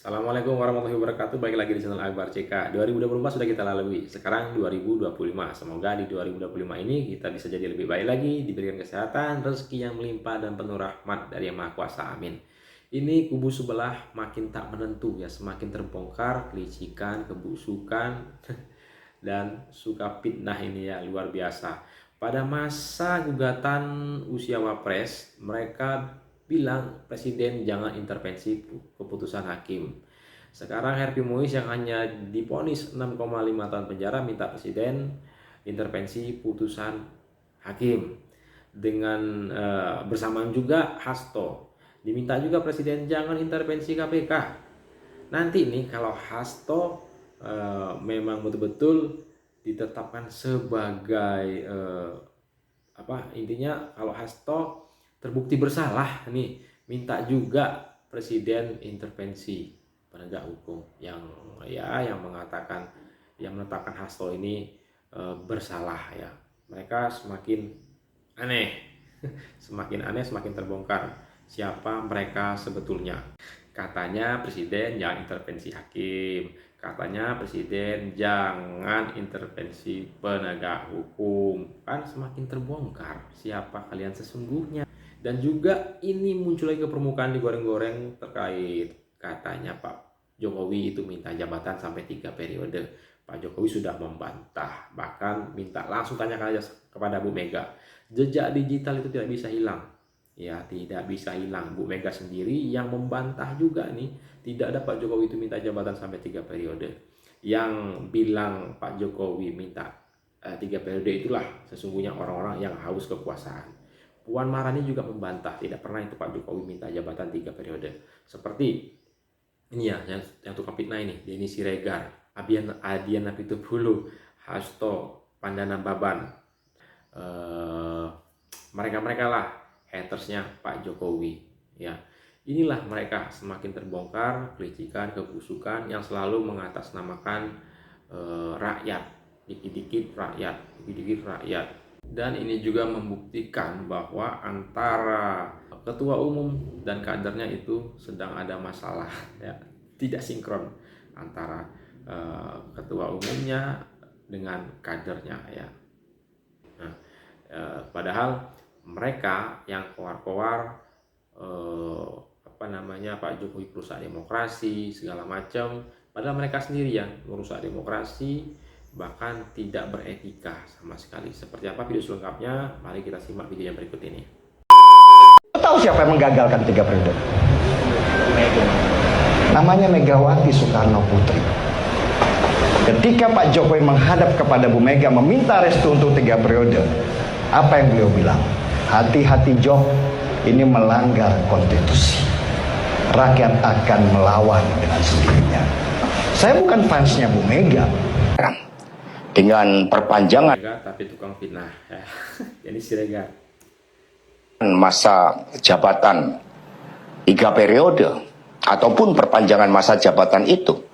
Assalamualaikum warahmatullahi wabarakatuh. Balik lagi di channel Akbar CK. 2024 sudah kita lalui. Sekarang 2025. Semoga di 2025 ini kita bisa jadi lebih baik lagi, diberikan kesehatan, rezeki yang melimpah dan penuh rahmat dari Yang Maha Kuasa. Amin. Ini kubu sebelah makin tak menentu ya, semakin terbongkar kelicikan, kebusukan dan suka fitnah ini ya, luar biasa. Pada masa gugatan usia Wapres, mereka bilang presiden jangan intervensi keputusan hakim. Sekarang Herfi Muiz yang hanya divonis 6,5 tahun penjara minta presiden intervensi putusan hakim. Dengan bersamaan juga Hasto diminta juga presiden jangan intervensi KPK. Nanti nih kalau Hasto memang betul-betul ditetapkan sebagai intinya kalau Hasto terbukti bersalah nih, minta juga presiden intervensi penegak hukum yang mengatakan, yang menetapkan Hasto ini bersalah ya. Mereka semakin aneh semakin aneh, semakin terbongkar siapa mereka sebetulnya. Katanya presiden jangan intervensi hakim, katanya presiden jangan intervensi penegak hukum. Kan semakin terbongkar siapa kalian sesungguhnya. Dan juga ini muncul lagi ke permukaan, digoreng-goreng terkait katanya Pak Jokowi itu minta jabatan sampai 3 periode. Pak Jokowi sudah membantah, bahkan minta langsung tanyakan aja kepada Bu Mega. Jejak digital itu tidak bisa hilang. Ya, tidak bisa hilang. Bu Mega sendiri yang membantah juga nih, tidak ada Pak Jokowi itu minta jabatan sampai 3 periode. Yang bilang Pak Jokowi minta 3 periode itulah sesungguhnya orang-orang yang haus kekuasaan. Puan Maharani juga membantah, tidak pernah itu Pak Jokowi minta jabatan 3 periode. Seperti ini ya, yang tukang fitnah ini, Denny Siregar, Adian Apitupulu, Hasto, Pandana Baban, mereka lah hatersnya Pak Jokowi. Ya, inilah mereka semakin terbongkar kelicikan, kebusukan yang selalu mengatasnamakan rakyat, dikit-dikit rakyat. Dan ini juga membuktikan bahwa antara ketua umum dan kadernya itu sedang ada masalah ya, tidak sinkron antara ketua umumnya dengan kadernya ya. Nah, padahal mereka yang koar-koar Pak Jokowi perusak demokrasi segala macam, padahal mereka sendiri yang merusak demokrasi, bahkan tidak beretika sama sekali. Seperti apa video selengkapnya? Mari kita simak video yang berikut ini. Tahu siapa yang menggagalkan 3 periode? Namanya Megawati Soekarno Putri. Ketika Pak Jokowi menghadap kepada Bu Mega meminta restu untuk 3 periode, apa yang beliau bilang? Hati-hati Jok, ini melanggar konstitusi. Rakyat akan melawan dengan sendirinya. Saya bukan fansnya Bu Mega. Dengan perpanjangan tapi tukang fitnah ya. Jadi Siregar masa jabatan 3 periode ataupun perpanjangan masa jabatan itu,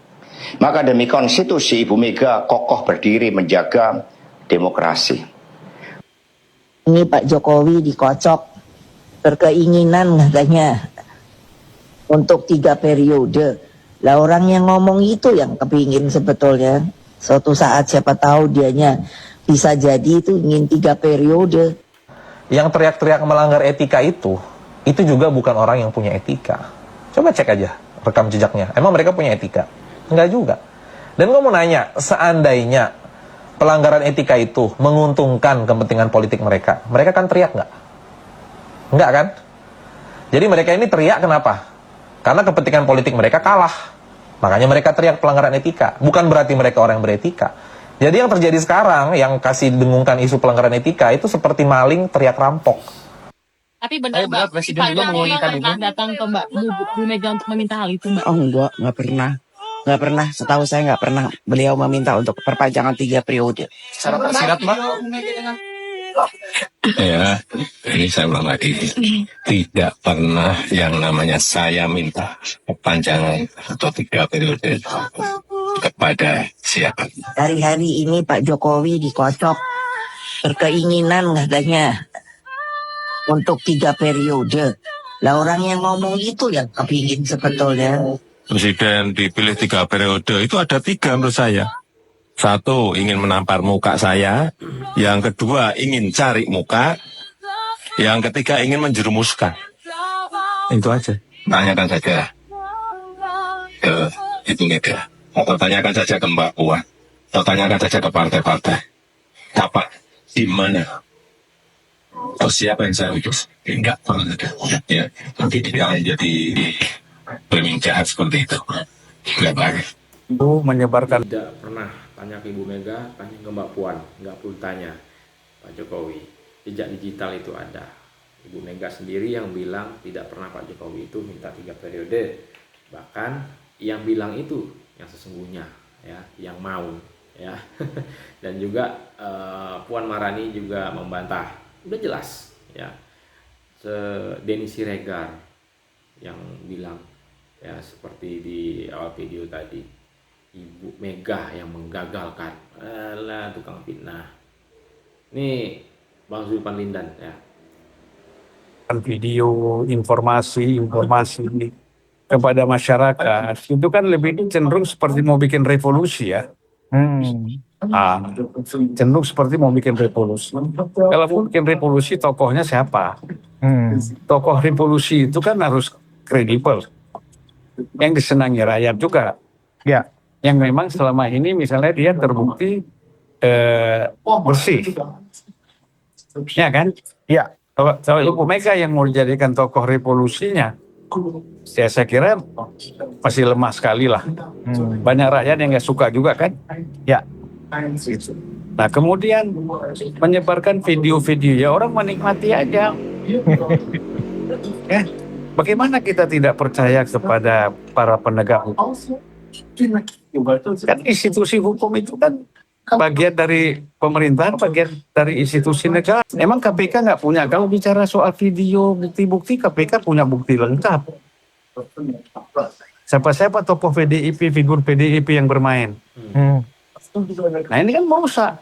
maka demi konstitusi Ibu Mega kokoh berdiri menjaga demokrasi. Ini Pak Jokowi dikocok, berkeinginan katanya untuk 3 periode. Lah orang yang ngomong itu yang kepingin sebetulnya. Suatu saat siapa tahu dianya bisa jadi itu ingin 3 periode. Yang teriak-teriak melanggar etika itu juga bukan orang yang punya etika. Coba cek aja rekam jejaknya. Emang mereka punya etika? Enggak juga. Dan gue mau nanya, seandainya pelanggaran etika itu menguntungkan kepentingan politik mereka, mereka kan teriak nggak? Enggak kan? Jadi mereka ini teriak kenapa? Karena kepentingan politik mereka kalah. Makanya mereka teriak pelanggaran etika. Bukan berarti mereka orang yang beretika. Jadi yang terjadi sekarang, yang kasih dengungkan isu pelanggaran etika, itu seperti maling teriak rampok. Tapi benar Mbak, Presiden juga menginginkan itu datang ke Mbak Bu Mega untuk meminta hal itu Mbak? Oh enggak, nggak pernah. Nggak pernah, setahu saya nggak pernah beliau meminta untuk perpanjangan 3 periode. Secara tersirat Mbak? Ya, ini saya ulang lagi. Tidak pernah yang namanya saya minta perpanjangan atau 3 periode kepada siapa. Hari-hari ini Pak Jokowi dikocok, berkeinginan katanya untuk 3 periode. Lah orang yang ngomong itu yang kepingin sebetulnya. presiden dipilih 3 periode itu ada 3 menurut saya. Satu, ingin menampar muka saya. Yang kedua, ingin cari muka. Yang ketiga, ingin menjerumuskan. Itu aja. Tanyakan saja ke Ibu Mega. Atau tanyakan saja ke Mbak Puan. Atau tanyakan saja ke partai-partai. Dapat di mana? Atau siapa yang saya utus? Enggak pernah ada. Ya, nanti tidak jadi berming jahat seperti itu. Enggak baik. Menyebarkan Tidak pernah tanya ke Ibu Mega, tanya ke Mbak Puan, nggak perlu tanya Pak Jokowi. Jejak digital itu ada. Ibu Mega sendiri yang bilang tidak pernah Pak Jokowi itu minta 3 periode. Bahkan yang bilang itu yang sesungguhnya, ya, yang mau, ya. Dan juga Puan Maharani juga membantah. Udah jelas, ya. Denny Siregar yang bilang, ya, seperti di awal video tadi, Ibu Mega yang menggagalkan. Alah, tukang fitnah. Ini Bang Zulpan Lindan, ya. video, informasi kepada masyarakat itu kan lebih cenderung seperti mau bikin revolusi ya. Cenderung seperti mau bikin revolusi. Kalau mau bikin revolusi, tokohnya siapa? Tokoh revolusi itu kan harus kredibel, yang disenangi rakyat juga. Ya, yang memang selama ini misalnya dia terbukti bersih, ya kan? Ya. Kalau Ibu Mega yang mau dijadikan tokoh revolusinya, saya kira masih lemah sekali lah. Banyak rakyat yang nggak suka juga kan? Ya. Nah, kemudian menyebarkan video-video, ya orang menikmati aja. Ya, bagaimana kita tidak percaya kepada para penegak hukum? Kan institusi hukum itu kan bagian dari pemerintahan, bagian dari institusi negara. Emang KPK nggak punya? Kalau bicara soal video, bukti-bukti, KPK punya bukti lengkap. Siapa-siapa tokoh PDIP, figur PDIP yang bermain. Nah, ini kan merusak.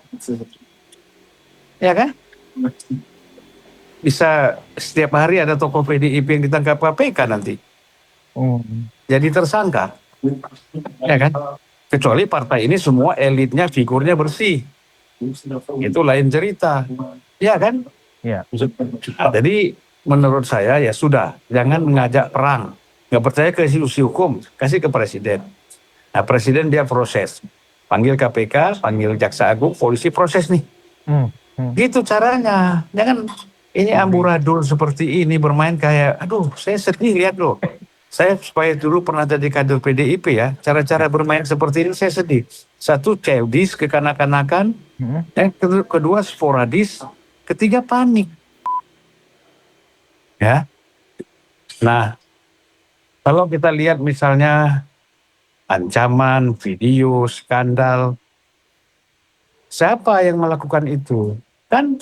Ya kan? Bisa setiap hari ada tokoh PDIP yang ditangkap KPK nanti. Jadi tersangka. Ya kan? Kecuali partai ini semua elitnya, figurnya bersih. Itu lain cerita. Ya kan? Ya. Nah, jadi menurut saya ya sudah, jangan mengajak perang. Nggak percaya ke institusi hukum, kasih ke presiden. Nah, presiden dia proses. Panggil KPK, panggil Jaksa Agung, polisi proses nih. Gitu caranya. Jangan ini amburadul seperti ini bermain kayak, aduh saya sedih lihat loh. Saya supaya dulu pernah jadi kader PDIP ya, cara-cara bermain seperti ini saya sedih. Satu, childish, kekanak-kanakan. Yang kedua, sporadis. Ketiga, panik. Ya. Nah, kalau kita lihat misalnya ancaman, video, skandal, siapa yang melakukan itu? Kan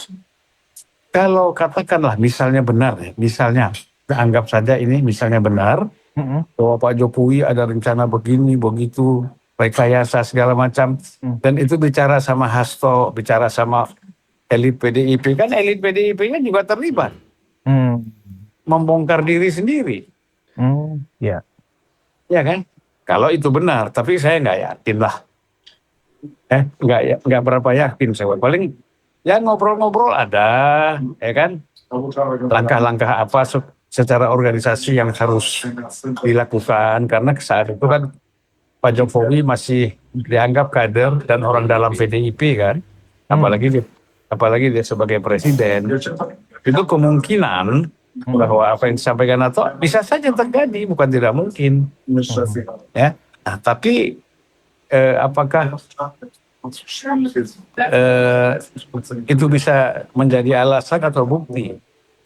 kalau katakanlah misalnya benar, misalnya anggap saja ini misalnya benar, bahwa Pak Jokowi ada rencana begini, begitu, rekayasa segala macam, dan itu bicara sama Hasto, bicara sama elit PDIP, kan elit PDIP-nya juga terlibat, membongkar diri sendiri, ya kan? Kalau itu benar, tapi saya nggak yakin lah, nggak berapa yakin saya, paling ya ngobrol-ngobrol ada, ya kan? Langkah-langkah apa secara organisasi yang harus dilakukan, karena saat itu kan Pak Jokowi masih dianggap kader dan orang dalam PDIP kan, apalagi dia sebagai presiden, itu kemungkinan bahwa apa yang disampaikan atau bisa saja terjadi, bukan tidak mungkin, ya. Nah, tapi apakah itu bisa menjadi alasan atau bukti?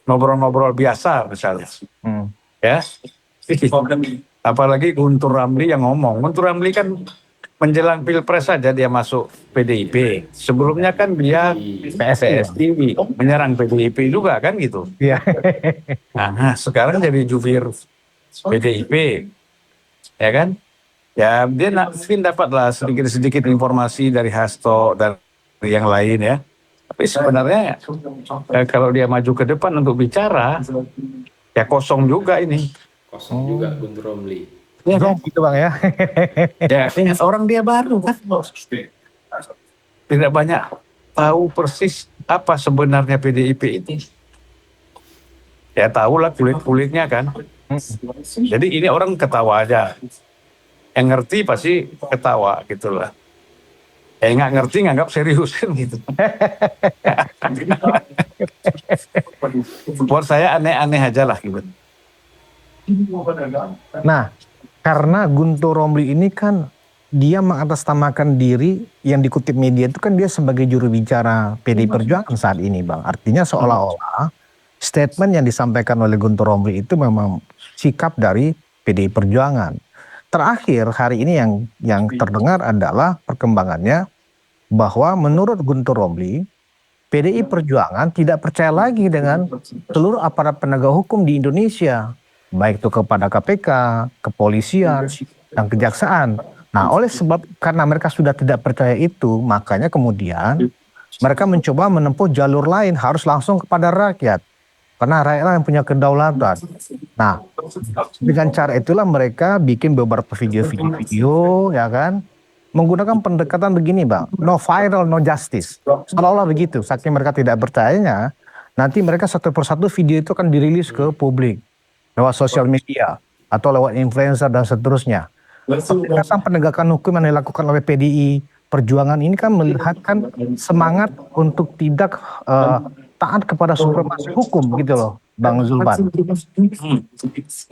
Ngobrol-ngobrol biasa misalnya, ya. Apalagi Guntur Ramli yang ngomong. Guntur Ramli kan menjelang pilpres saja dia masuk PDIP. Sebelumnya kan dia PSS TV menyerang PDIP juga kan gitu. Nah, sekarang jadi jubir PDIP, ya kan? Ya dia mungkin dapatlah sedikit-sedikit informasi dari Hasto dan yang lain ya. Tapi sebenarnya kalau dia maju ke depan untuk bicara, ya kosong juga ini. Kosong juga Guntur Romli. Ya kan? Gitu Bang ya. Ya, orang dia baru kan. Tidak banyak tahu persis apa sebenarnya PDIP itu. Ya tahulah kulit-kulitnya kan. Jadi ini orang ketawa aja. Yang ngerti pasti ketawa gitu lah. Yang nggak ngerti nganggap serius kan gitu. Buat saya aneh-aneh aja lah gitu. Nah, karena Guntur Romli ini kan dia mengatasnamakan diri, yang dikutip media itu kan dia sebagai juru bicara PDI Perjuangan saat ini Bang. Artinya seolah-olah statement yang disampaikan oleh Guntur Romli itu memang sikap dari PDI Perjuangan. Terakhir hari ini yang terdengar adalah perkembangannya bahwa menurut Guntur Romli, PDI Perjuangan tidak percaya lagi dengan seluruh aparat penegak hukum di Indonesia, baik itu kepada KPK, kepolisian, dan kejaksaan. Nah, oleh sebab karena mereka sudah tidak percaya itu, makanya kemudian mereka mencoba menempuh jalur lain, harus langsung kepada rakyat. Karena rakyat yang punya kedaulatan. Nah, dengan cara itulah mereka bikin beberapa video, ya kan, menggunakan pendekatan begini Bang, no viral, no justice. Seolah-olah begitu, saking mereka tidak percayanya, nanti mereka satu persatu video itu akan dirilis ke publik, lewat sosial media, atau lewat influencer dan seterusnya. Pendekatan penegakan hukum yang dilakukan oleh PDI Perjuangan ini kan melihatkan semangat untuk tidak taat kepada supremasi hukum gitu loh, Bang Zulpan.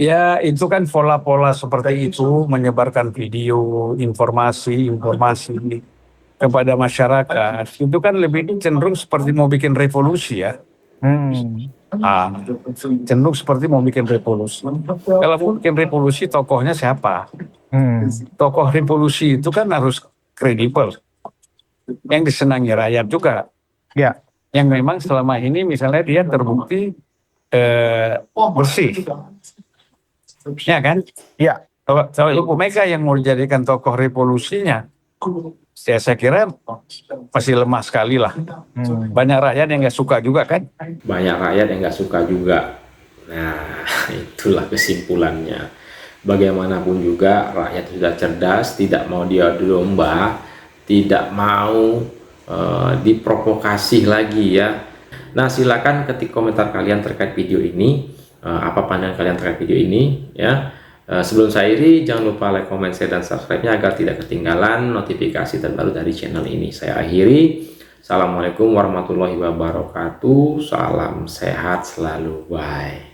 Ya itu kan pola-pola seperti itu, menyebarkan video, informasi kepada masyarakat. Itu kan lebih cenderung seperti mau bikin revolusi ya. Cenderung seperti mau bikin revolusi. Kalau mau bikin revolusi tokohnya siapa? Tokoh revolusi itu kan harus kredibel, yang disenangi rakyat juga. Ya. Yang memang selama ini misalnya dia terbukti bersih, ya kan? Ya. Kalau Ibu Mega yang mau dijadikan tokoh revolusinya, saya kira masih lemah sekali lah. Banyak rakyat yang nggak suka juga kan? Banyak rakyat yang nggak suka juga. Nah, itulah kesimpulannya. Bagaimanapun juga rakyat sudah cerdas, tidak mau diadu domba, tidak mau diprovokasi lagi ya. Nah, silakan ketik komentar kalian terkait video ini. Apa pandangan kalian terkait video ini ya. Sebelum saya akhiri, jangan lupa like, comment, share, dan subscribe-nya agar tidak ketinggalan notifikasi terbaru dari channel ini. Saya akhiri. Assalamualaikum warahmatullahi wabarakatuh. Salam sehat selalu. Bye.